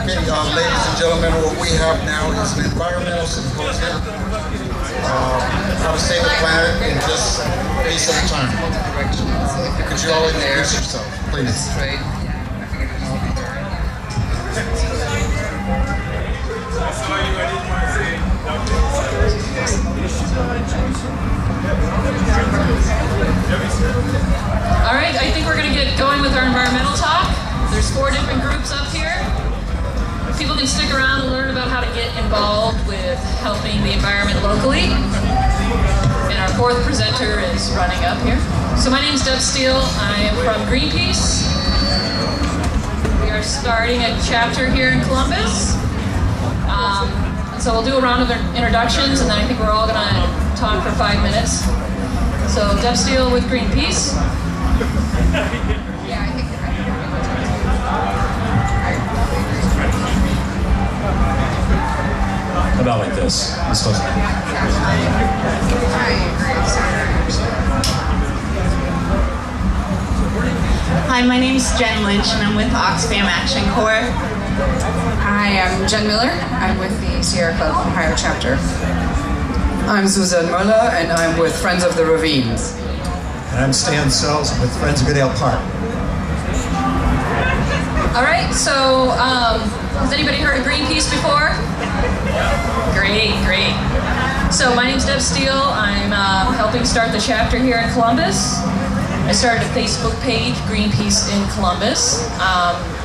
Okay, ladies and gentlemen, what we have now is an environmental symposium. How to save the planet in just a piece at a time. Could you all introduce yourself, please? All right, I think we're going to get going with our environmental talk. There's 4 different groups up here. People can stick around and learn about how to get involved with helping the environment locally. And our 4th presenter is running up here. So my name is Deb Steele. I am from Greenpeace. We are starting a chapter here in Columbus. And so we'll do a round of introductions, and then I think we're all going to talk for 5 minutes. So Deb Steele with Greenpeace. Yeah, I think about like this. Hi, my name is Jen Lynch, and I'm with Oxfam Action Corps. Hi, I'm Jen Miller. I'm with the Sierra Club Ohio chapter. I'm Suzanne Muller, and I'm with Friends of the Ravines. And I'm Stan Sells with Friends of Goodale Park. All right, so has anybody heard of Greenpeace before? Great, great. So my name's Deb Steele. I'm helping start the chapter here in Columbus. I started a Facebook page, Greenpeace in Columbus.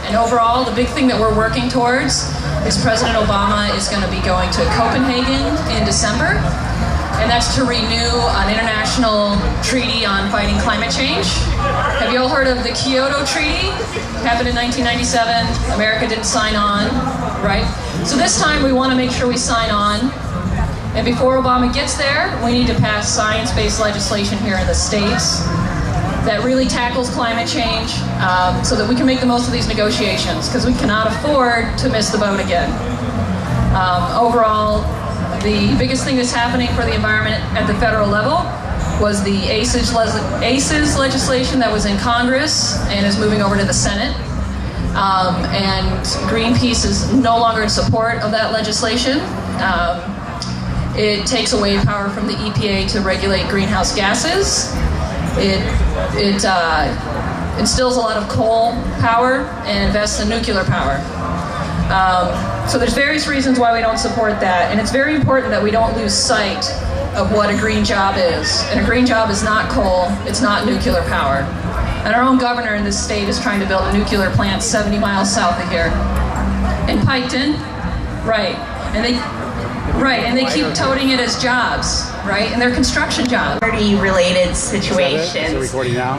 And overall, the big thing that we're working towards is President Obama is going to be going to Copenhagen in December. And that's to renew an international treaty on fighting climate change. Have you all heard of the Kyoto Treaty? It happened in 1997. America didn't sign on, right? So this time we want to make sure we sign on. And before Obama gets there, we need to pass science-based legislation here in the States that really tackles climate change so that we can make the most of these negotiations, because we cannot afford to miss the boat again. Overall, the biggest thing that's happening for the environment at the federal level was the ACES legislation that was in Congress and is moving over to the Senate. And Greenpeace is no longer in support of that legislation. It takes away power from the EPA to regulate greenhouse gases. It instills a lot of coal power and invests in nuclear power. So there's various reasons why we don't support that, and it's very important that we don't lose sight of what a green job is. And a green job is not coal, it's not nuclear power. And our own governor in this state is trying to build a nuclear plant 70 miles south of here. In Piketon, right. And they keep touting it as jobs, right? And they're construction jobs. Related situations. Is it recording now?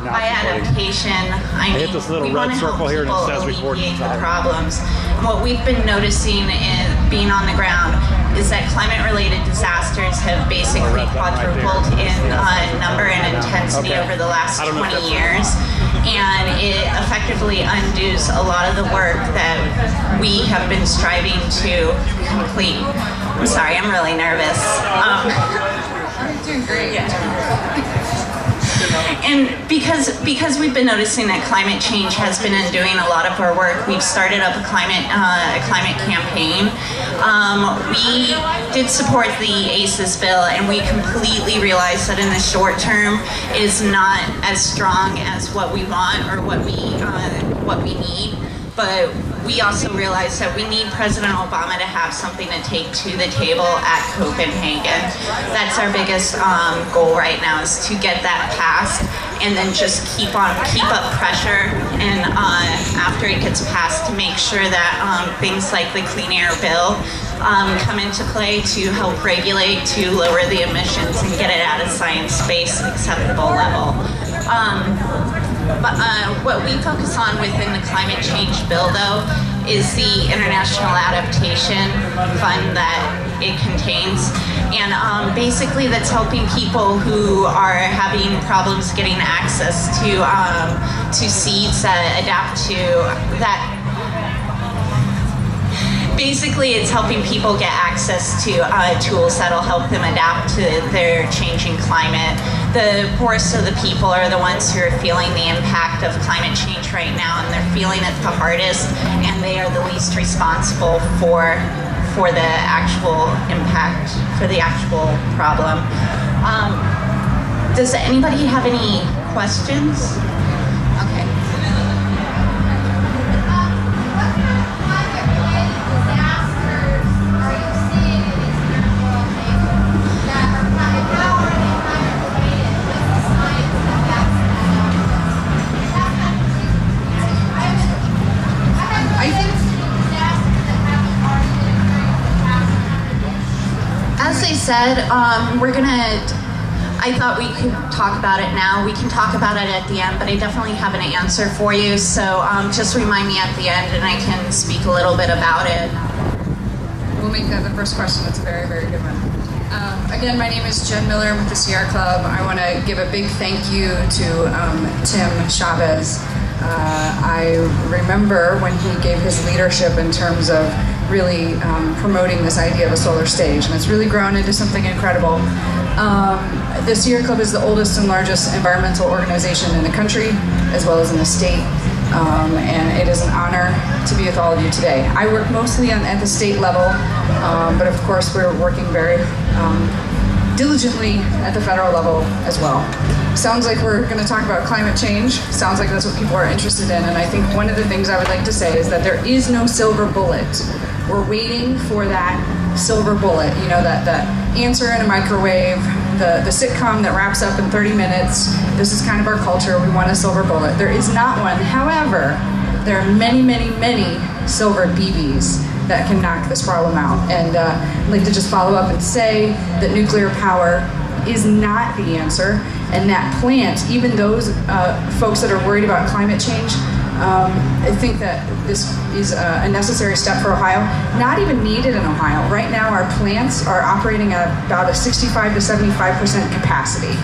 By adaptation, I mean, hit this little we want red to help circle here and it people says recording. alleviate the problems. And what we've been noticing in being on the ground is that climate-related disasters have basically quadrupled in number and intensity over the last 20 years. And it effectively undoes a lot of the work that we have been striving to complete. I'm sorry, I'm really nervous. I'm doing great. Yeah. And because we've been noticing that climate change has been undoing a lot of our work, we've started up a climate campaign. We did support the ACES bill, and we completely realized that in the short term is not as strong as what we want or what we need. But we also realize that we need President Obama to have something to take to the table at Copenhagen. That's our biggest goal right now, is to get that passed and then just keep up pressure, and after it gets passed, to make sure that things like the Clean Air Bill come into play to help regulate, to lower the emissions and get it at a science-based acceptable level. But what we focus on within the climate change bill, though, is the International Adaptation Fund that it contains. And basically that's helping people who are having problems getting access to seeds that adapt to that. basically it's helping people get access to tools that'll help them adapt to their changing climate. The poorest of the people are the ones who are feeling the impact of climate change right now, and they're feeling it the hardest, and they are the least responsible for the actual impact, for the actual problem. Does anybody have any questions? Okay. As I said, I thought we could talk about it now. We can talk about it at the end, but I definitely have an answer for you. So just remind me at the end and I can speak a little bit about it. We'll make that the first question. It's a very, very good one. Again, my name is Jen Miller with the Sierra Club. I want to give a big thank you to Tim Chavez. I remember when he gave his leadership in terms of really promoting this idea of a solar stage, and it's really grown into something incredible. The Sierra Club is the oldest and largest environmental organization in the country, as well as in the state, and it is an honor to be with all of you today. I work mostly at the state level, but of course we're working very diligently at the federal level as well. Sounds like we're going to talk about climate change. Sounds like that's what people are interested in, and I think one of the things I would like to say is that there is no silver bullet. We're waiting for that silver bullet, you know, that answer in a microwave, the sitcom that wraps up in 30 minutes. This is kind of our culture. We want a silver bullet. There is not one. However, there are many, many, many silver BBs that can knock this problem out. And I'd like to just follow up and say that nuclear power is not the answer, and that plant, even those folks that are worried about climate change, I think that this is a necessary step for Ohio. Not even needed in Ohio. Right now our plants are operating at about a 65 to 75% capacity.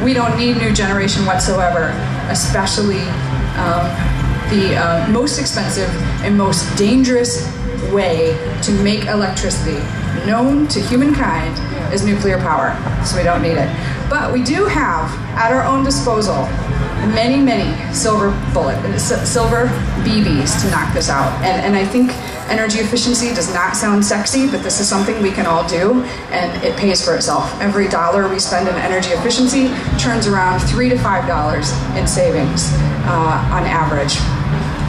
We don't need new generation whatsoever, especially the most expensive and most dangerous way to make electricity known to humankind is nuclear power, so we don't need it. But we do have at our own disposal many, many silver BBs to knock this out. And I think energy efficiency does not sound sexy, but this is something we can all do, and it pays for itself. Every dollar we spend in energy efficiency turns around $3 to $5 in savings on average.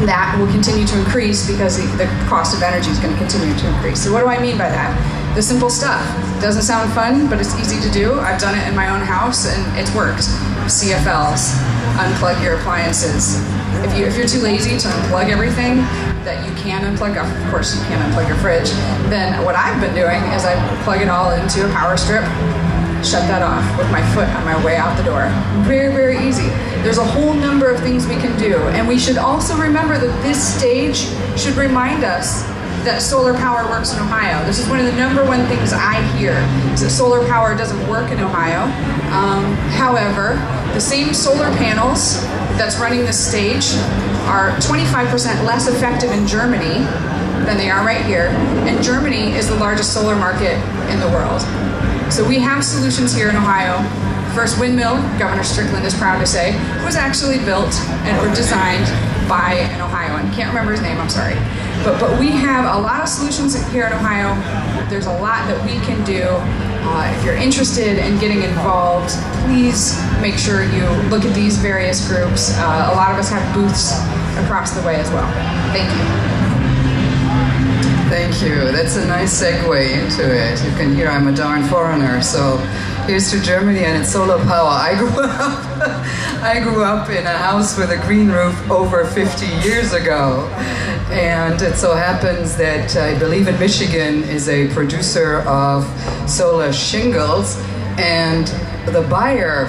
That will continue to increase because the cost of energy is going to continue to increase. So what do I mean by that? The simple stuff. Doesn't sound fun, but it's easy to do. I've done it in my own house and it's worked. CFLs, unplug your appliances. If you're too lazy to unplug everything that you can unplug, of course you can't unplug your fridge, then what I've been doing is I plug it all into a power strip, shut that off with my foot on my way out the door. Very, very easy. There's a whole number of things we can do, and we should also remember that this stage should remind us that solar power works in Ohio. This is one of the #1 things I hear, is that solar power doesn't work in Ohio. However, the same solar panels that's running this stage are 25% less effective in Germany than they are right here, and Germany is the largest solar market in the world. So we have solutions here in Ohio. First windmill, Governor Strickland is proud to say, was actually built or designed by an Ohioan. Can't remember his name, I'm sorry. But we have a lot of solutions here in Ohio. There's a lot that we can do. If you're interested in getting involved, please make sure you look at these various groups. A lot of us have booths across the way as well. Thank you. Thank you. That's a nice segue into it. You can hear I'm a darn foreigner, so here's to Germany and its solar power. I grew up in a house with a green roof over 50 years ago, and it so happens that I believe in Michigan is a producer of solar shingles, and the buyer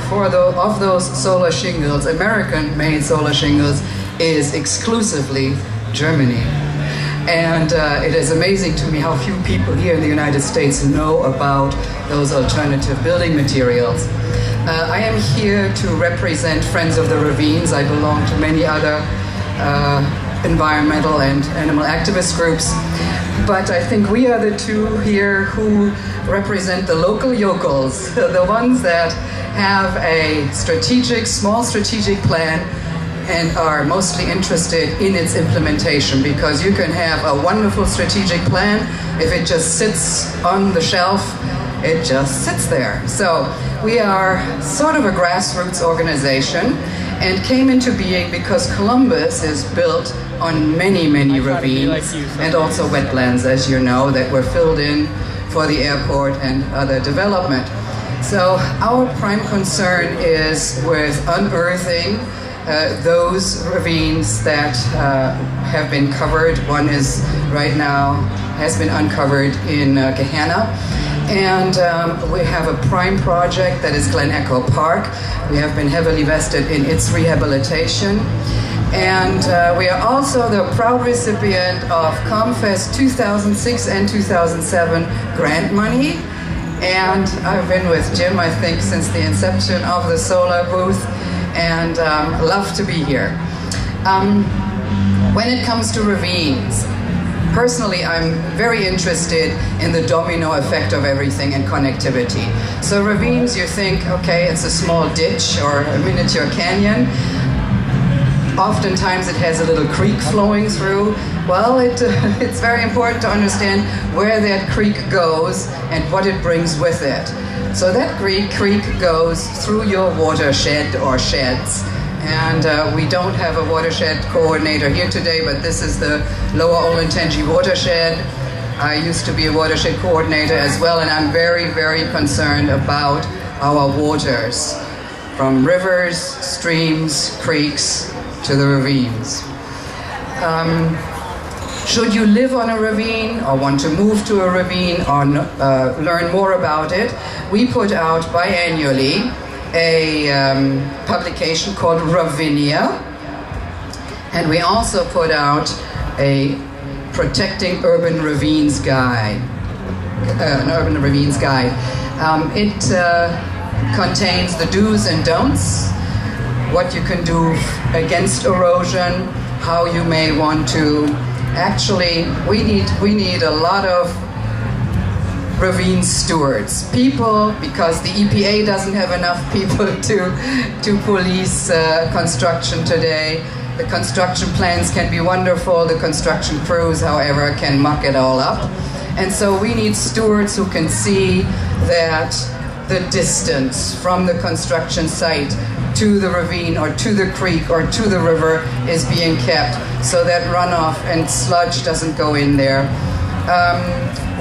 of those solar shingles, American-made solar shingles, is exclusively Germany. And it is amazing to me how few people here in the United States know about those alternative building materials. I am here to represent Friends of the Ravines. I belong to many other environmental and animal activist groups. But I think we are the two here who represent the local yokels, the ones that have a small strategic plan and are mostly interested in its implementation, because you can have a wonderful strategic plan. If it just sits on the shelf, it just sits there. So we are sort of a grassroots organization and came into being because Columbus is built on many, many ravines and also wetlands, as you know, that were filled in for the airport and other development. So our prime concern is with unearthing those ravines that have been covered. One is right now has been uncovered in Gehenna. And we have a prime project that is Glen Echo Park. We have been heavily vested in its rehabilitation. And we are also the proud recipient of ComFest 2006 and 2007 grant money. And I've been with Jim, I think, since the inception of the solar booth, and love to be here. When it comes to ravines, personally, I'm very interested in the domino effect of everything and connectivity. So ravines, you think, okay, it's a small ditch or a miniature canyon. Oftentimes it has a little creek flowing through. Well, it's very important to understand where that creek goes and what it brings with it. So that creek goes through your watershed or sheds. And we don't have a watershed coordinator here today, but this is the Lower Olentangy watershed. I used to be a watershed coordinator as well, and I'm very, very concerned about our waters, from rivers, streams, creeks, to the ravines. Should you live on a ravine or want to move to a ravine or learn more about it, we put out biannually a publication called Ravinia, and we also put out a Protecting Urban Ravines Guide, an Urban Ravines Guide. It contains the do's and don'ts, what you can do against erosion, how you may want to. Actually, we need a lot of ravine stewards, people, because the EPA doesn't have enough people to police construction today. The construction plans can be wonderful, the construction crews, however, can muck it all up. And so we need stewards who can see that the distance from the construction site to the ravine or to the creek or to the river is being kept so that runoff and sludge doesn't go in there.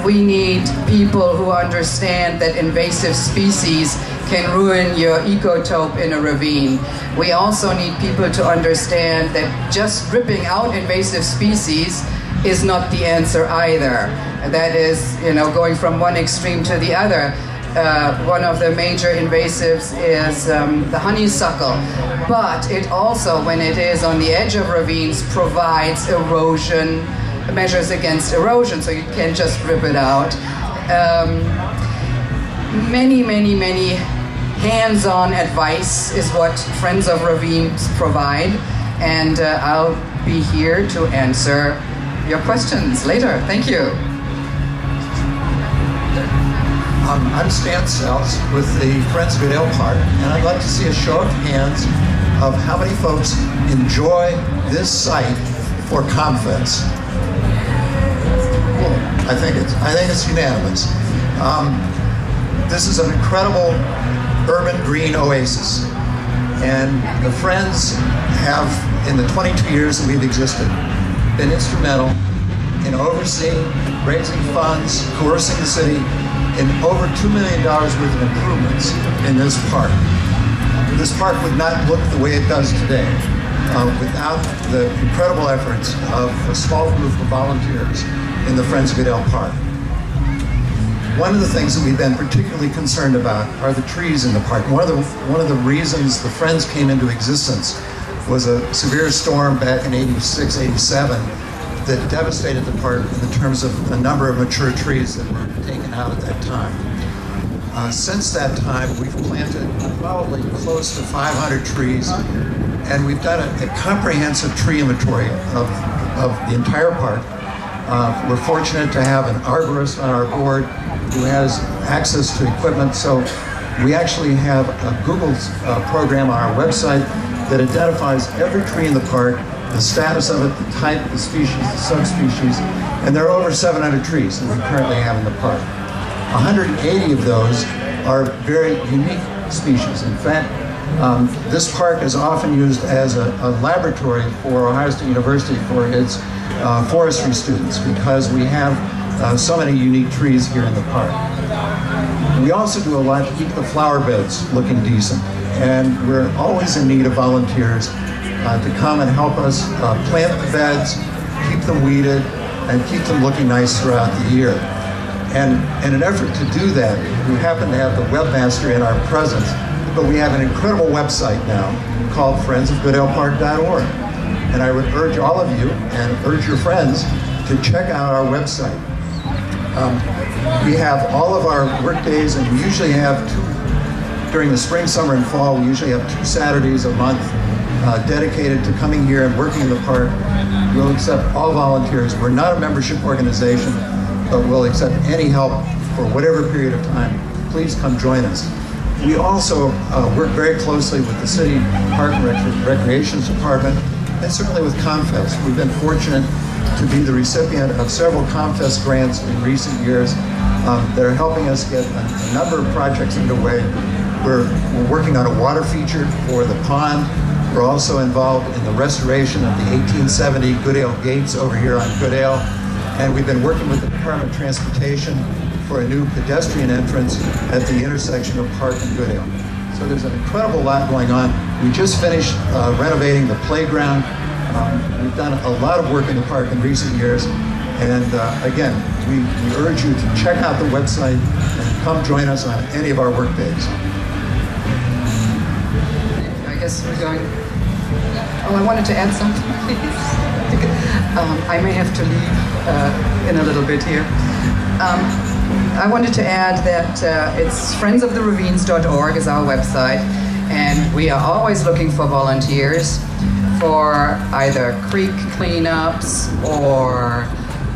We need people who understand that invasive species can ruin your ecotope in a ravine. We also need people to understand that just ripping out invasive species is not the answer either. That is, going from one extreme to the other. One of the major invasives is the honeysuckle, but it also, when it is on the edge of ravines, provides erosion, measures against erosion, so you can't just rip it out. Many hands-on advice is what Friends of Ravines provide, and I'll be here to answer your questions later. Thank you. I'm Stan Sells with the Friends of Goodale Park, and I'd like to see a show of hands of how many folks enjoy this site for ComFest. Cool. I think it's unanimous. This is an incredible urban green oasis, and the Friends have, in the 22 years that we've existed, been instrumental in overseeing, raising funds, coercing the city in over $2 million worth of improvements in this park. This park would not look the way it does today without the incredible efforts of a small group of volunteers in the Friends of Goodale Park. One of the things that we've been particularly concerned about are the trees in the park. One of the reasons the Friends came into existence was a severe storm back in '86, '87 that devastated the park in terms of a number of mature trees that were taken out at that time. Since that time, we've planted probably close to 500 trees And we've done a comprehensive tree inventory of the entire park. We're fortunate to have an arborist on our board who has access to equipment. So we actually have a Google program on our website that identifies every tree in the park, the status of it, the type, the species, the subspecies, and there are over 700 trees that we currently have in the park. 180 of those are very unique species. In fact, this park is often used as a laboratory for Ohio State University for its forestry students because we have so many unique trees here in the park. We also do a lot to keep the flower beds looking decent, and we're always in need of volunteers to come and help us plant the beds, keep them weeded, and keep them looking nice throughout the year. And in an effort to do that, we happen to have the webmaster in our presence, but we have an incredible website now called friendsofgoodalepark.org. And I would urge all of you and urge your friends to check out our website. We have all of our work days, and we usually have during the spring, summer, and fall, we usually have 2 Saturdays a month dedicated to coming here and working in the park. We'll accept all volunteers. We're not a membership organization, but we'll accept any help for whatever period of time. Please come join us. We also work very closely with the City Park and Recreation Department, and certainly with ComFest. We've been fortunate to be the recipient of several ComFest grants in recent years that are helping us get a number of projects underway. We're working on a water feature for the pond. We're also involved in the restoration of the 1870 Goodale Gates over here on Goodale. And we've been working with the Department of Transportation for a new pedestrian entrance at the intersection of Park and Goodale. So there's an incredible lot going on. We just finished renovating the playground. We've done a lot of work in the park in recent years. And again, we urge you to check out the website and come join us on any of our work days. I guess we're going. Oh, I wanted to add something, please. I may have to leave in a little bit here. I wanted to add that it's friendsoftheravines.org is our website, and we are always looking for volunteers for either creek cleanups or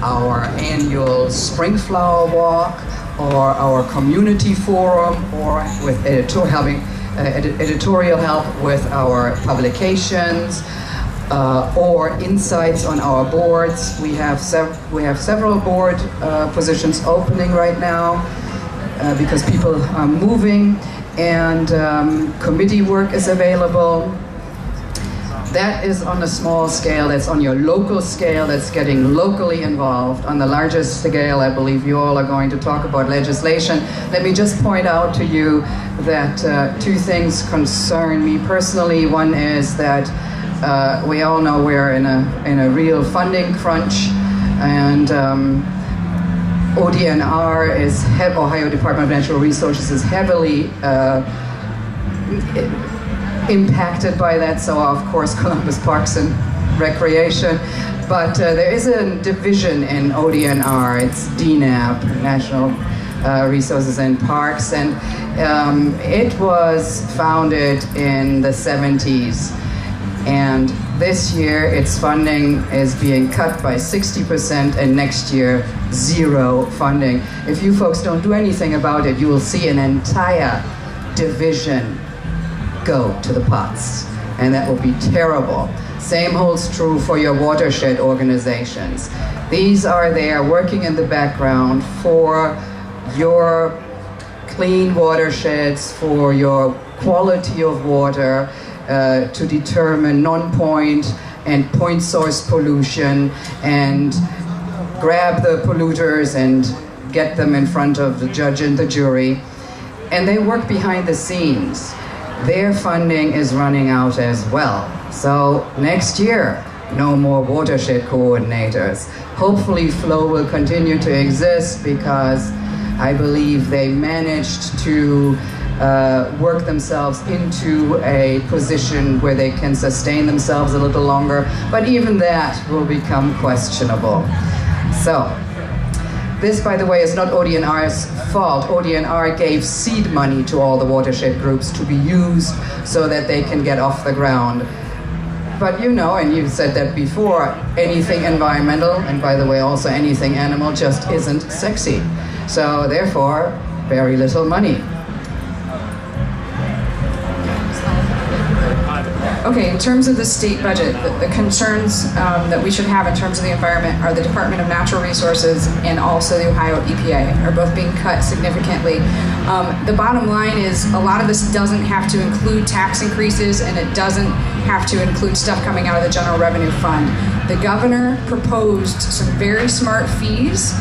our annual spring flower walk or our community forum, or with editorial help with our publications, or insights on our boards. We have several board positions opening right now because people are moving, and committee work is available. That is on a small scale, that's on your local scale, that's getting locally involved. On the largest scale, I believe you all are going to talk about legislation. Let me just point out to you that 2 things concern me personally. One is that we all know we're in a real funding crunch, and ODNR is Ohio Department of Natural Resources is heavily impacted by that. So of course Columbus Parks and Recreation, but there is a division in ODNR. It's DNAP, National Resources and Parks, and it was founded in the 70s. And this year, its funding is being cut by 60%, and next year, 0 funding. If you folks don't do anything about it, you will see an entire division go to the pots, and that will be terrible. Same holds true for your watershed organizations. These are there working in the background for your clean watersheds, for your quality of water, to determine non-point and point source pollution, and grab the polluters and get them in front of the judge and the jury. And they work behind the scenes. Their funding is running out as well. So next year, no more watershed coordinators. Hopefully flow will continue to exist, because I believe they managed to work themselves into a position where they can sustain themselves a little longer, but even that will become questionable. So, this, by the way, is not ODNR's fault. ODNR gave seed money to all the watershed groups to be used so that they can get off the ground. but you know, and you've said that before, anything environmental, and by the way, also anything animal, just isn't sexy. So therefore, very little money. Okay, in terms of the state budget, the concerns that we should have in terms of the environment are the Department of Natural Resources and also the Ohio EPA are both being cut significantly. The bottom line is a lot of this doesn't have to include tax increases, and it doesn't have to include stuff coming out of the General Revenue Fund. The governor proposed some very smart fees,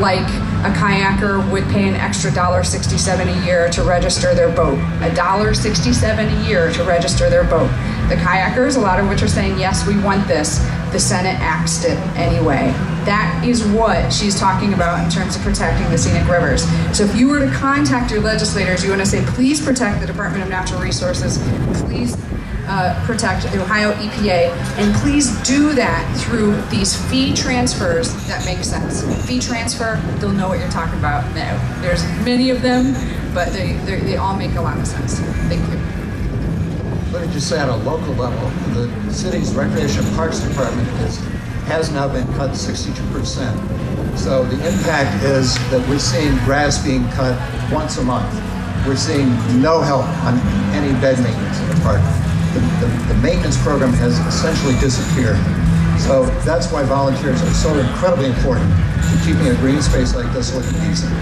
like a kayaker would pay an extra $1.67 a year to register their boat. $1.67 a year to register their boat. The kayakers, a lot of which are saying, yes, we want this. The Senate axed it anyway. That is what she's talking about in terms of protecting the scenic rivers. So if you were to contact your legislators, you want to say, please protect the Department of Natural Resources, please protect the Ohio EPA, and please do that through these fee transfers that make sense. Fee transfer, they'll know what you're talking about now. There's many of them, but they all make a lot of sense. Thank you. Let me just say, at a local level, the city's Recreation and Parks Department has now been cut 62%. So the impact is that we're seeing grass being cut once a month. We're seeing no help on any bed maintenance in the park. The maintenance program has essentially disappeared. So that's why volunteers are so incredibly important to keeping a green space like this looking decent.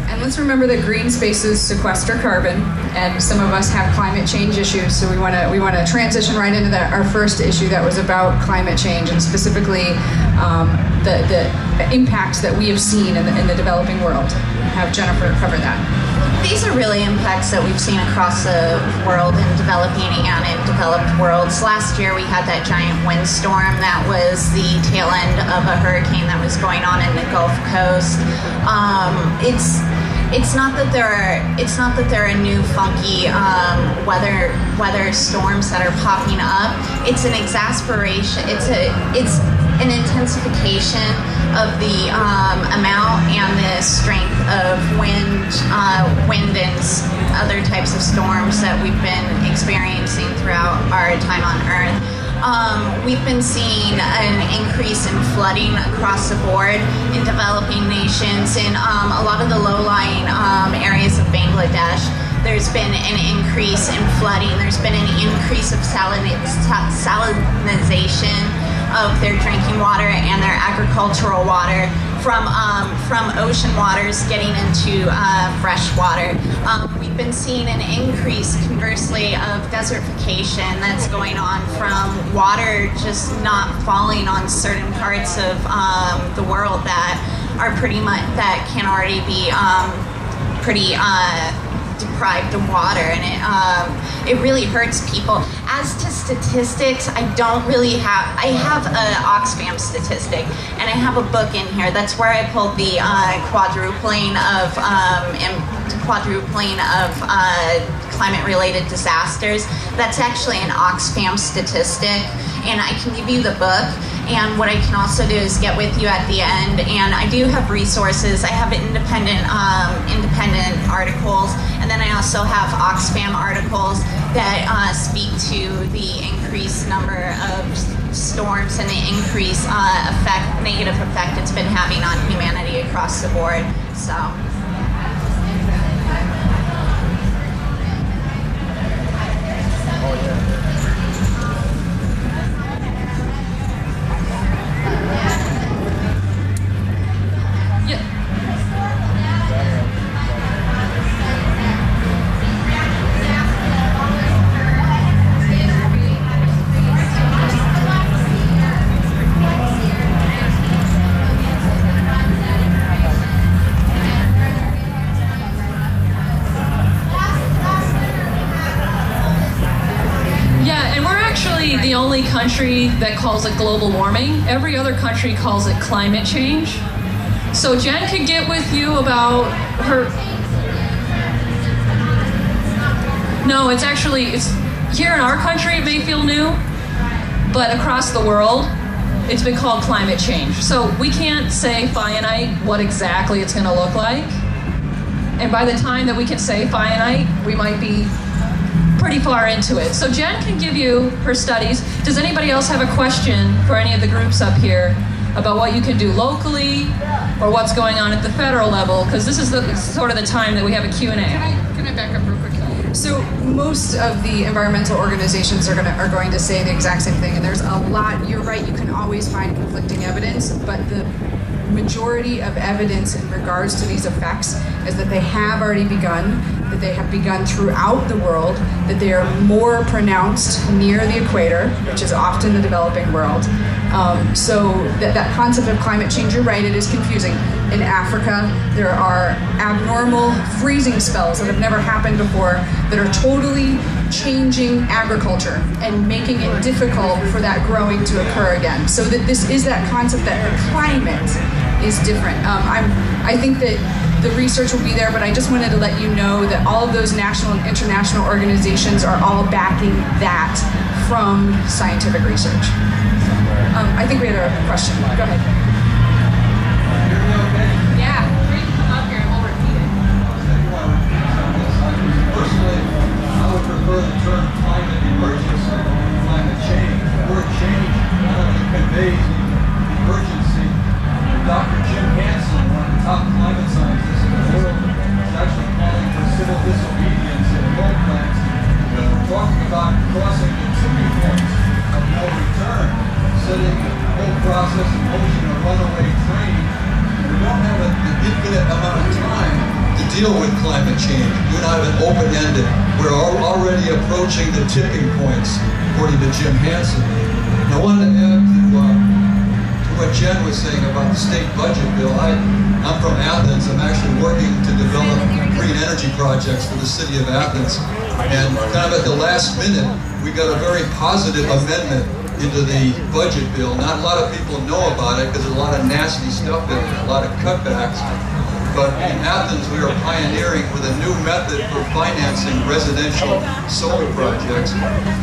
And let's remember that green spaces sequester carbon, and some of us have climate change issues, so we want to transition right into our first issue that was about climate change, and specifically the impacts that we have seen in the developing world. Have Jennifer cover that. These are really impacts that we've seen across the world in developing and in developed worlds. Last year we had that giant windstorm that was the tail end of a hurricane that was going on in the Gulf Coast. It's not that there are new funky weather storms that are popping up. It's an exasperation. It's an intensification of the amount and the strength of wind and other types of storms that we've been experiencing throughout our time on Earth. We've been seeing an increase in flooding across the board in developing nations. In a lot of the low-lying areas of Bangladesh, there's been an increase in flooding. There's been an increase of salinization of their drinking water and their agricultural water from ocean waters getting into fresh water. We've been seeing an increase, conversely, of desertification that's going on from water just not falling on certain parts of the world that are that can already be pretty deprived of water, and it really hurts people. As to statistics, I have an Oxfam statistic, and I have a book in here. That's where I pulled the quadrupling of climate-related disasters. That's actually an Oxfam statistic, and I can give you the book. And what I can also do is get with you at the end. And I do have resources. I have independent articles, and then I also have Oxfam articles that speak to the increased number of storms and the increased negative effect it's been having on humanity across the board. So. The only country that calls it global warming. Every other country calls it climate change. So Jen could get with you about her... No, it's here in our country it may feel new, but across the world it's been called climate change. So we can't say finite what exactly it's going to look like. And by the time that we can say finite, we might be pretty far into it. So Jen can give you her studies. Does anybody else have a question for any of the groups up here about what you can do locally or what's going on at the federal level? Because this is sort of the time that we have a Q&A. Can I back up real quick? So most of the environmental organizations are going to say the exact same thing, and there's a lot. You're right. You can always find conflicting evidence, but the majority of evidence in regards to these effects is that they have already begun, that they have begun throughout the world, that they are more pronounced near the equator, which is often the developing world. So that concept of climate change, you're right, it is confusing. In Africa, there are abnormal freezing spells that have never happened before that are totally changing agriculture and making it difficult for that growing to occur again. So that this is that concept that the climate is different. I think that the research will be there, but I just wanted to let you know that all of those national and international organizations are all backing that from scientific research. I think we had a question. Go ahead. Yeah. Come up here and we'll repeat it. Personally, I would prefer the term climate emergency over climate change. The word change not only conveys emergency. Dr. Jim Hansen, one of the top climate scientists in the world, is actually calling for civil disobedience in coal plants because we're talking about crossing the tipping point of no return, setting the whole process in motion, a runaway train. We don't have an infinite amount of time to deal with climate change. You and I have been open-ended. We're already approaching the tipping points, according to Jim Hansen. And I wanted to add to what Jen was saying about the state budget bill. I'm from Athens. I'm actually working to develop green energy projects for the city of Athens. And kind of at the last minute, we got a very positive amendment into the budget bill. Not a lot of people know about it because there's a lot of nasty stuff in there, a lot of cutbacks. But in Athens, we are pioneering with a new method for financing residential solar projects,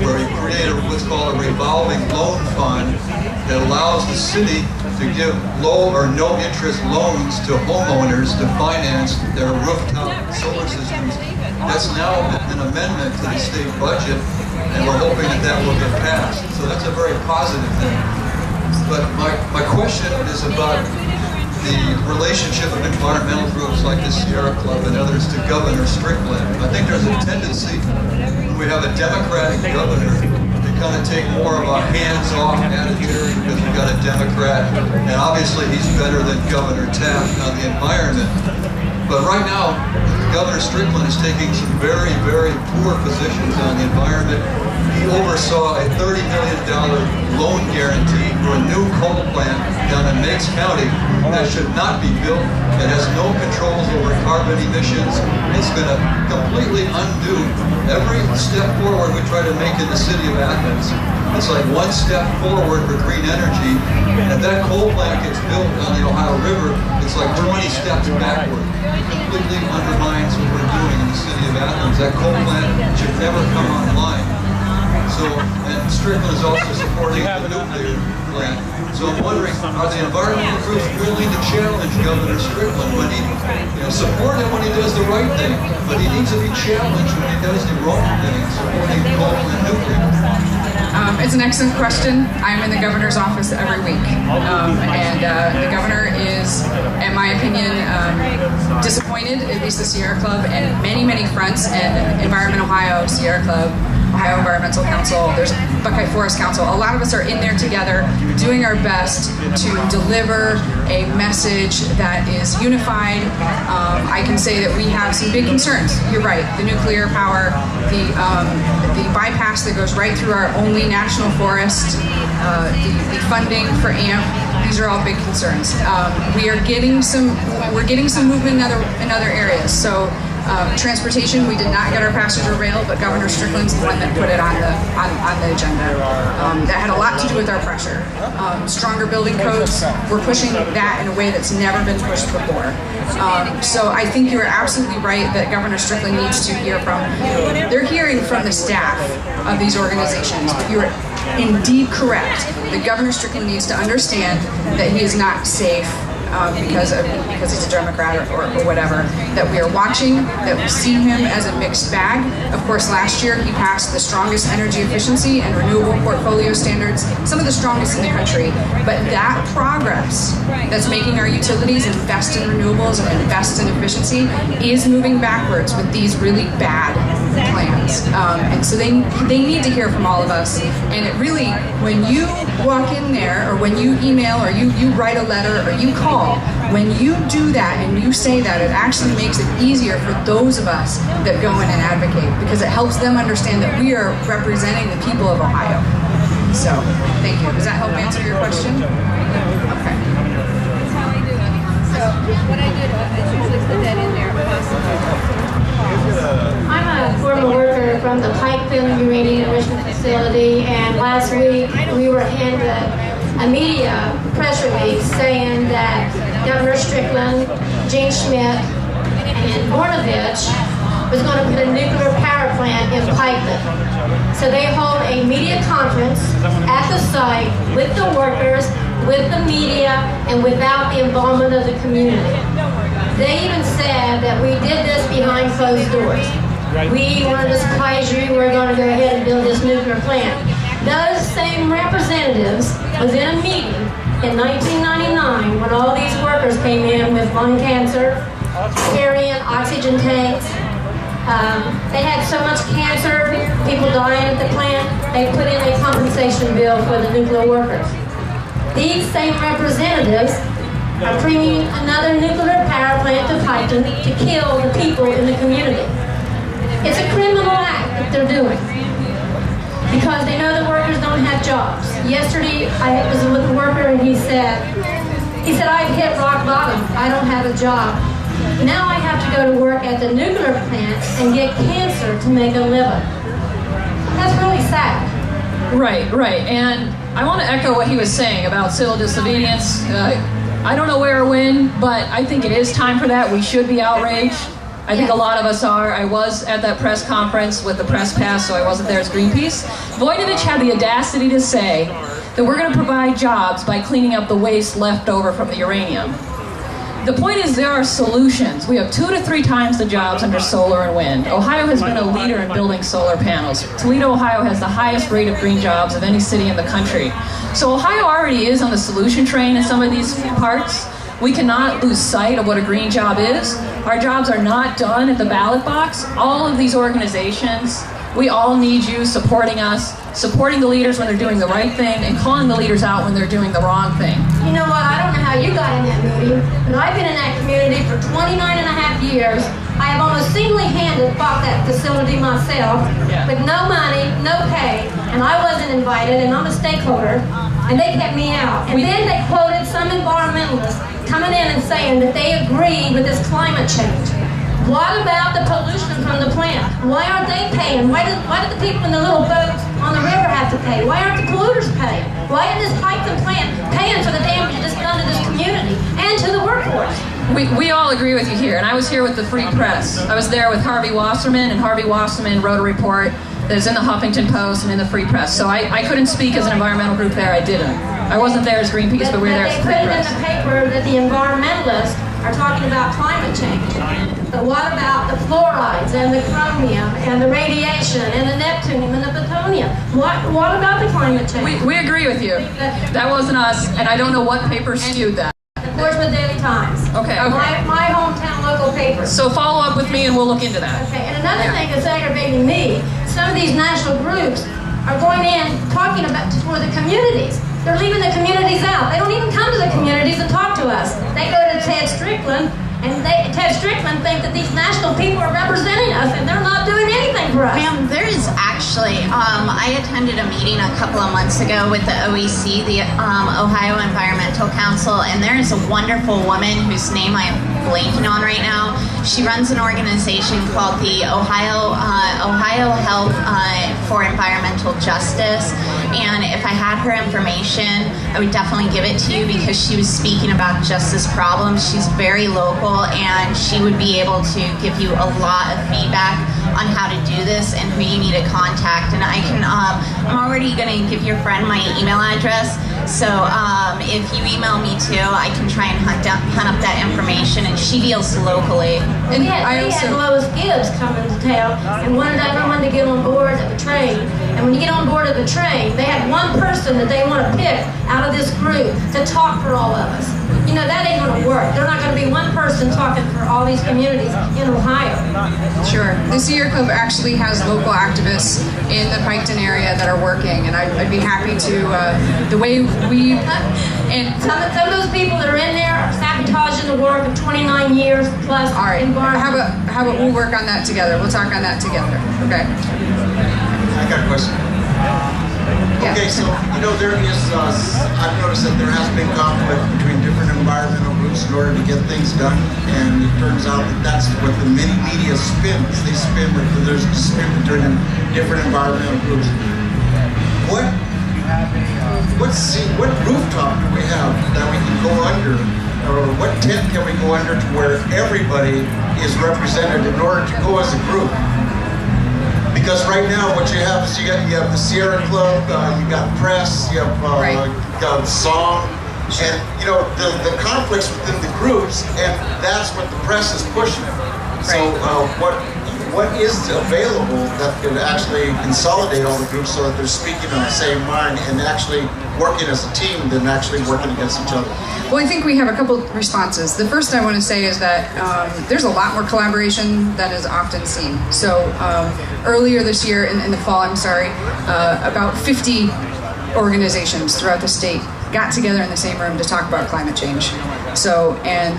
where we create what's called a revolving loan fund that allows the city to give low or no interest loans to homeowners to finance their rooftop solar systems. That's now an amendment to the state budget, and we're hoping that that will get passed. So that's a very positive thing. But my question is about the relationship of environmental groups like the Sierra Club and others to Governor Strickland. I think there's a tendency when we have a Democratic governor to kind of take more of a hands-off attitude because we've got a Democrat, and obviously he's better than Governor Taft on the environment. But right now, Governor Strickland is taking some very, very poor positions on the environment. He oversaw a $30 million loan guarantee for a new coal plant down in Meigs County that should not be built. It has no controls over carbon emissions. It's going to completely undo every step forward we try to make in the city of Athens. It's like one step forward for green energy, and if that coal plant gets built on the Ohio River, it's like 20 steps backward. It completely undermines what we're doing in the city of Athens. That coal plant should never come online. So, and Strickland is also supporting the nuclear plant. So I'm wondering, are the environmental groups willing to challenge Governor Strickland when he, support him when he does the right thing, but he needs to be challenged when he does the wrong thing, supporting coal and nuclear? It's an excellent question. I'm in the governor's office every week, and the governor is, in my opinion, disappointed, at least the Sierra Club, and many, many fronts, and Environment Ohio, Sierra Club, Ohio Environmental Council, there's Buckeye Forest Council. A lot of us are in there together doing our best to deliver a message that is unified. I can say that we have some big concerns. You're right, the nuclear power, the bypass that goes right through our only national forest, the funding for AMP, these are all big concerns. We're getting some movement in other areas. So transportation, we did not get our passenger rail, but Governor Strickland's the one that put it on the agenda. That had a lot to do with our pressure. Stronger building codes, we're pushing that in a way that's never been pushed before. So I think you're absolutely right that Governor Strickland needs to hear from, they're hearing from the staff of these organizations. You're indeed correct that Governor Strickland needs to understand that he is not safe because he's a Democrat or whatever, that we are watching, that we see him as a mixed bag. Of course, last year he passed the strongest energy efficiency and renewable portfolio standards, some of the strongest in the country. But that progress that's making our utilities invest in renewables and invest in efficiency is moving backwards with these really bad plans. And so they need to hear from all of us. And it really, when you walk in there, or when you email, or you write a letter, or you call, when you do that and you say that, it actually makes it easier for those of us that go in and advocate, because it helps them understand that we are representing the people of Ohio. So, thank you. Does that help answer your question? Okay. So, what I did is usually put that in there if possible. I'm a former worker from the Pikeville Uranium Enrichment Facility, and last week we were handed a media press release saying that Governor Strickland, Gene Schmidt, and Bornovich was going to put a nuclear power plant in Pikeville. So they hold a media conference at the site with the workers, with the media, and without the involvement of the community. They even said that we did this behind closed doors. We wanted to surprise you, we're going to go ahead and build this nuclear plant. Those same representatives was in a meeting in 1999 when all these workers came in with lung cancer, carrying oxygen tanks. They had so much cancer, people dying at the plant, they put in a compensation bill for the nuclear workers. These same representatives are bringing another nuclear power plant to Piketon to kill the people in the community. It's a criminal act that they're doing because they know the workers don't have jobs. Yesterday, I was with a worker and he said, I've hit rock bottom. I don't have a job. Now I have to go to work at the nuclear plant and get cancer to make a living. That's really sad. Right. And I want to echo what he was saying about civil disobedience. I don't know where or when, but I think it is time for that. We should be outraged. I think a lot of us are. I was at that press conference with the press pass, so I wasn't there as Greenpeace. Voinovich had the audacity to say that we're going to provide jobs by cleaning up the waste left over from the uranium. The point is there are solutions. We have 2 to 3 times the jobs under solar and wind. Ohio has been a leader in building solar panels. Toledo, Ohio has the highest rate of green jobs of any city in the country. So Ohio already is on the solution train in some of these parts. We cannot lose sight of what a green job is. Our jobs are not done at the ballot box. All of these organizations, we all need you supporting us, supporting the leaders when they're doing the right thing, and calling the leaders out when they're doing the wrong thing. You know what, I don't know how you got in that meeting, but I've been in that community for 29 and a half years. I have almost single-handed bought that facility myself with no money, no pay, and I wasn't invited, and I'm a stakeholder, and they kept me out. And then they quoted some environmentalists coming in and saying that they agree with this climate change. What about the pollution from the plant? Why aren't they paying? Why did the people in the little boats on the river have to pay? Why aren't the polluters paying? Why isn't this Piketon plant paying for the damage that's done to this community and to the workforce? We all agree with you here, and I was here with the Free Press. I was there with Harvey Wasserman, and Harvey Wasserman wrote a report that is in the Huffington Post and in the Free Press. So I couldn't speak as an environmental group there, I didn't. I wasn't there as Greenpeace, but we were there as Free Press. They put it in the paper that the environmentalists are talking about climate change. But what about the fluorides and the chromium and the radiation and the neptunium and the plutonium? What about the climate change? We agree with you. That wasn't us, and I don't know what paper skewed that. The Portsmouth Daily Times. Okay. My hometown local paper. So follow up with me and we'll look into that. Okay, and another thing that's aggravating me, some of these national groups are going in talking about for the communities. They're leaving the communities out. They don't even come to the communities and talk to us. They go to Ted Strickland, and Ted Strickland think that these national people are representing us, and they're not doing anything for us. Ma'am, there is actually, I attended a meeting a couple of months ago with the OEC, the Ohio Environmental Council, and there is a wonderful woman whose name I'm blanking on right now. She runs an organization called the Ohio Health for Environmental Justice, and if I had her information, I would definitely give it to you because she was speaking about just this problem. She's very local, and she would be able to give you a lot of feedback on how to do this and who you need to contact. And I can, I'm already going to give your friend my email address. So if you email me too, I can try and hunt up that information, and she deals locally. And we had Lois Gibbs come into town and wanted everyone to get on board of the train. And when you get on board of the train, they had one person that they want to pick out of this group to talk for all of us. You know, that ain't going to work. They're not going to be one person talking for all these communities in Ohio. Sure. The Sierra Club actually has local activists in the Piketon area that are working, and I'd be happy to, the way we... And some of those people that are in there are sabotaging the work of 29 years plus. All right. How about we'll work on that together. We'll talk on that together. Okay. I got a question. Okay, so, you know, there is, I've noticed that there has been conflict between different environmental groups in order to get things done, and it turns out that that's what the mini media spins. They spin that there's a spin between different environmental groups. What rooftop do we have that we can go under, or what tent can we go under to where everybody is represented in order to go as a group? Because right now, what you have is you have the Sierra Club, you got press, you have got song, and you know the conflicts within the groups, and that's what the press is pushing. So what is available that could actually consolidate all the groups so that they're speaking on the same mind and actually working as a team than actually working against each other? Well, I think we have a couple responses. The first I want to say is that there's a lot more collaboration than is often seen. So earlier this year, in the fall, about 50 organizations throughout the state got together in the same room to talk about climate change. So, and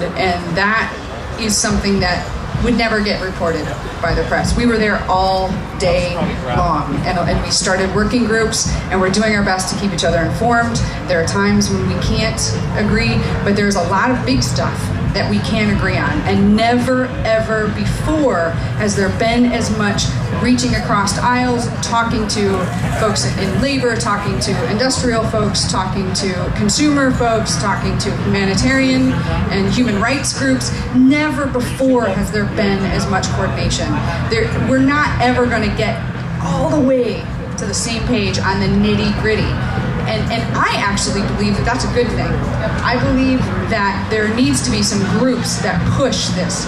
that is something that would never get reported by the press. We were there all day long, and we started working groups, and we're doing our best to keep each other informed. There are times when we can't agree, but there's a lot of big stuff that we can agree on, and never ever before has there been as much reaching across aisles, talking to folks in labor, talking to industrial folks, talking to consumer folks, talking to humanitarian and human rights groups. Never before has there been as much coordination. We're not ever going to get all the way to the same page on the nitty-gritty. And I actually believe that that's a good thing. I believe that there needs to be some groups that push this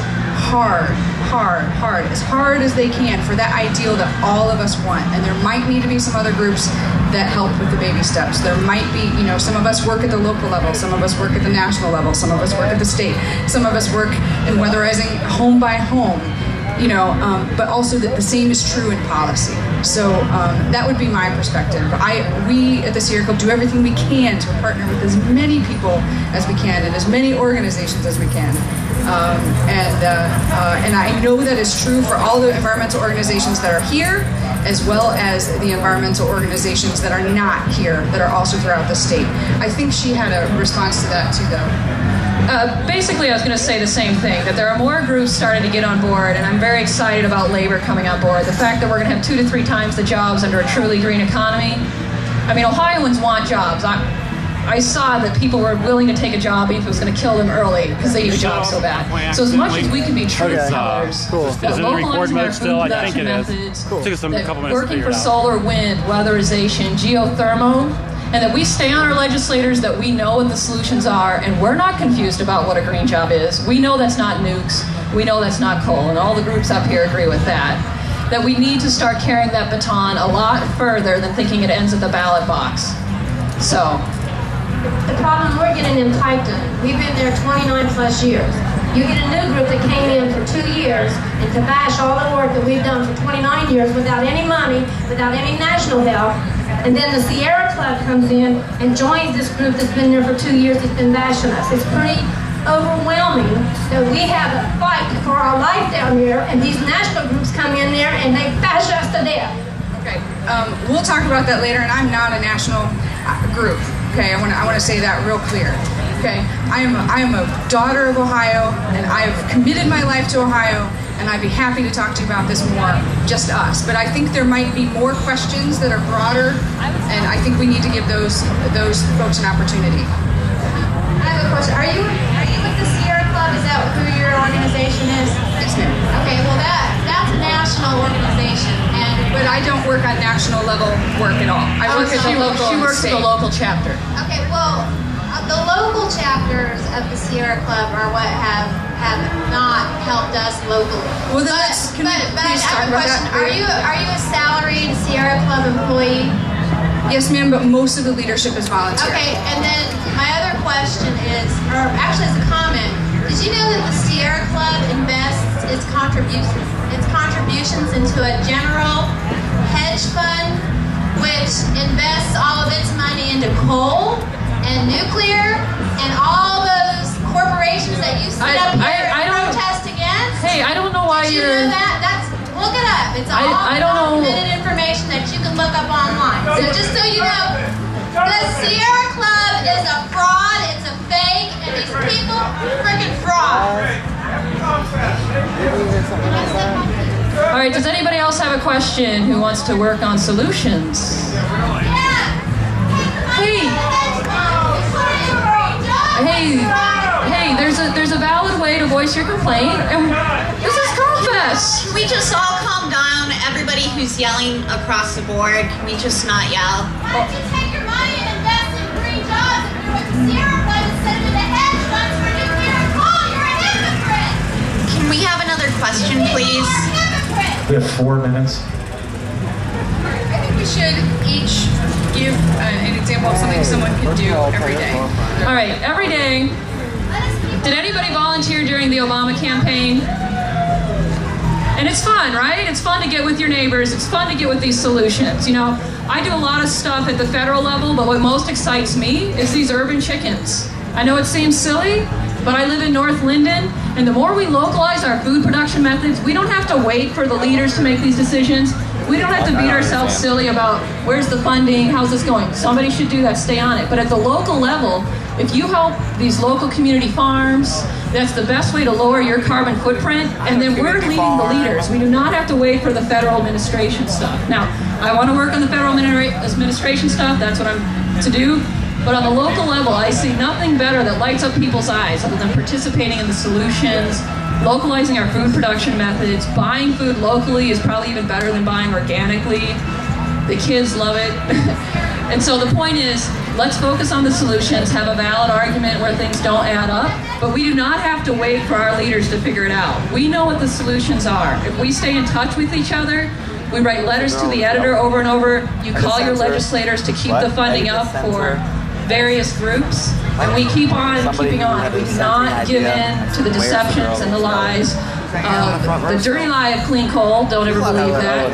hard, as hard as they can for that ideal that all of us want. And there might need to be some other groups that help with the baby steps. There might be, you know, some of us work at the local level, some of us work at the national level, some of us work at the state, some of us work in weatherizing home by home. You know, but also that the same is true in policy. So that would be my perspective. We at the Sierra Club do everything we can to partner with as many people as we can and as many organizations as we can. And I know that is true for all the environmental organizations that are here, as well as the environmental organizations that are not here, that are also throughout the state. I think she had a response to that too, though. Basically, I was going to say the same thing, that there are more groups starting to get on board, and I'm very excited about labor coming on board. The fact that we're going to have 2 to 3 times the jobs under a truly green economy. I mean, Ohioans want jobs. I saw that people were willing to take a job even if it was going to kill them early because they need a job so bad. So as much as we can be truth tellers, that localizing our food production methods, that working for solar, wind, weatherization, geothermal, and that we stay on our legislators, that we know what the solutions are, and we're not confused about what a green job is. We know that's not nukes. We know that's not coal, and all the groups up here agree with that. That we need to start carrying that baton a lot further than thinking it ends at the ballot box. So. The problem we're getting in Piketon, we've been there 29 plus years. You get a new group that came in for 2 years and to bash all the work that we've done for 29 years without any money, without any national help. And then the Sierra Club comes in and joins this group that's been there for 2 years that's been bashing us. It's pretty overwhelming that we have a fight for our life down here, and these national groups come in there and they bash us to death. Okay, we'll talk about that later, and I'm not a national group. Okay, I want to say that real clear. Okay, I am a daughter of Ohio, and I've committed my life to Ohio, and I'd be happy to talk to you about this more, just us. But I think there might be more questions that are broader, and I think we need to give those folks an opportunity. I have a question. Are you with the Sierra Club? Is that who your organization is? Yes, ma'am. Okay, well that's a national organization, but I don't work on national level work at all. I work at the local. She works at the local chapter. Okay, well factors of the Sierra Club are what have not helped us locally. Well, then but I have a question. Are you a salaried Sierra Club employee? Yes, ma'am, but most of the leadership is volunteer. Okay, and then my other question is, or actually it's a comment, did you know that the Sierra Club invests its contributions into a general hedge fund which invests all of its money into coal and nuclear and all those corporations that you stood up here and protest against? Hey, I don't know why Did you you're... know that? Look it up. It's all I don't know. documented information that you can look up online. So just so you know, the Sierra Club is a fraud, it's a fake, and these people are freaking frauds. All right, does anybody else have a question who wants to work on solutions? Hey, there's a valid way to voice your complaint, and this is ComFest. Can we just all calm down? Everybody who's yelling across the board, can we just not yell? Why don't you take your money and invest in green jobs and do what the Sierra Club instead of the hedge funds for nuclear and coal? You're a hypocrite! Can we have another question, please? You're a hypocrite! We have 4 minutes. I think we should each give an example of something someone could do every day. All right, every day. Did anybody volunteer during the Obama campaign? And it's fun, right? It's fun to get with your neighbors. It's fun to get with these solutions. You know, I do a lot of stuff at the federal level, but what most excites me is these urban chickens. I know it seems silly, but I live in North Linden, and the more we localize our food production methods, we don't have to wait for the leaders to make these decisions. We don't have to beat ourselves silly about where's the funding, how's this going. Somebody should do that, stay on it. But at the local level, if you help these local community farms, that's the best way to lower your carbon footprint, and then we're leading the leaders. We do not have to wait for the federal administration stuff. Now, I want to work on the federal administration stuff, that's what I'm to do, but on the local level, I see nothing better that lights up people's eyes other than participating in the solutions, localizing our food production methods. Buying food locally is probably even better than buying organically. The kids love it. And so the point is, let's focus on the solutions, have a valid argument where things don't add up, but we do not have to wait for our leaders to figure it out. We know what the solutions are. If we stay in touch with each other, we write letters to the editor over and over, you call your legislators to keep the funding up for various groups, and we keep on keeping on. We do not give in to the deceptions and the lies. The dirty lie of clean coal, don't ever believe that.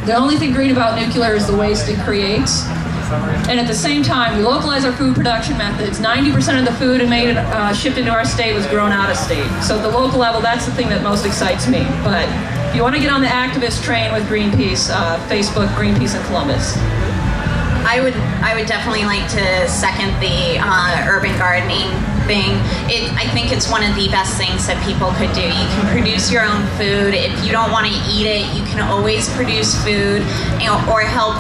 The only thing green about nuclear is the waste it creates. And at the same time, we localize our food production methods. 90% of the food shipped into our state was grown out of state. So at the local level, that's the thing that most excites me. But if you want to get on the activist train with Greenpeace, Facebook, Greenpeace in Columbus. I would definitely like to second the urban gardening thing. I think it's one of the best things that people could do. You can produce your own food. If you don't want to eat it, you can always produce food, or help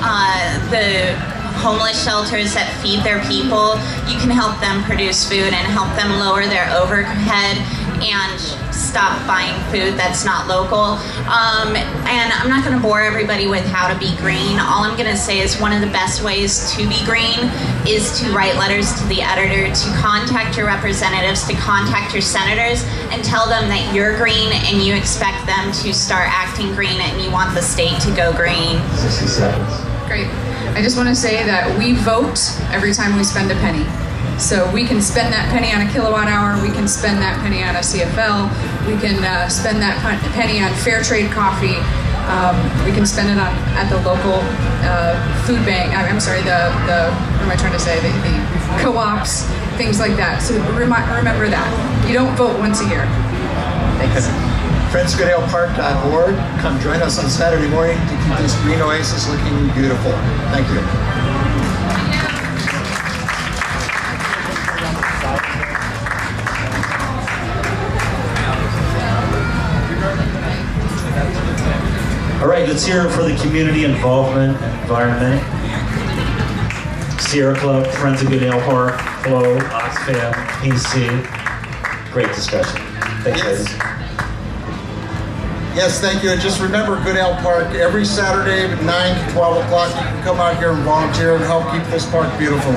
the homeless shelters that feed their people. You can help them produce food and help them lower their overhead and stop buying food that's not local. And I'm not going to bore everybody with how to be green. All I'm going to say is one of the best ways to be green is to write letters to the editor, to contact your representatives, to contact your senators, and tell them that you're green and you expect them to start acting green and you want the state to go green. 60 seconds. Great. I just want to say that we vote every time we spend a penny. So we can spend that penny on a kilowatt hour, we can spend that penny on a CFL, we can spend that penny on fair trade coffee, we can spend it on at the local food bank, I'm sorry, what am I trying to say, the co-ops, things like that. So remember that. You don't vote once a year. Thanks. FriendsGoodalePark.org. Come join us on Saturday morning to keep this green oasis looking beautiful. Thank you. All right, let's hear it for the community involvement environment. Sierra Club, Friends of Goodale Park, Flow, Oxfam, PC. Great discussion. Thanks, ladies. Yes, thank you. And just remember Goodale Park, every Saturday at 9 to 12 o'clock, you can come out here and volunteer and help keep this park beautiful.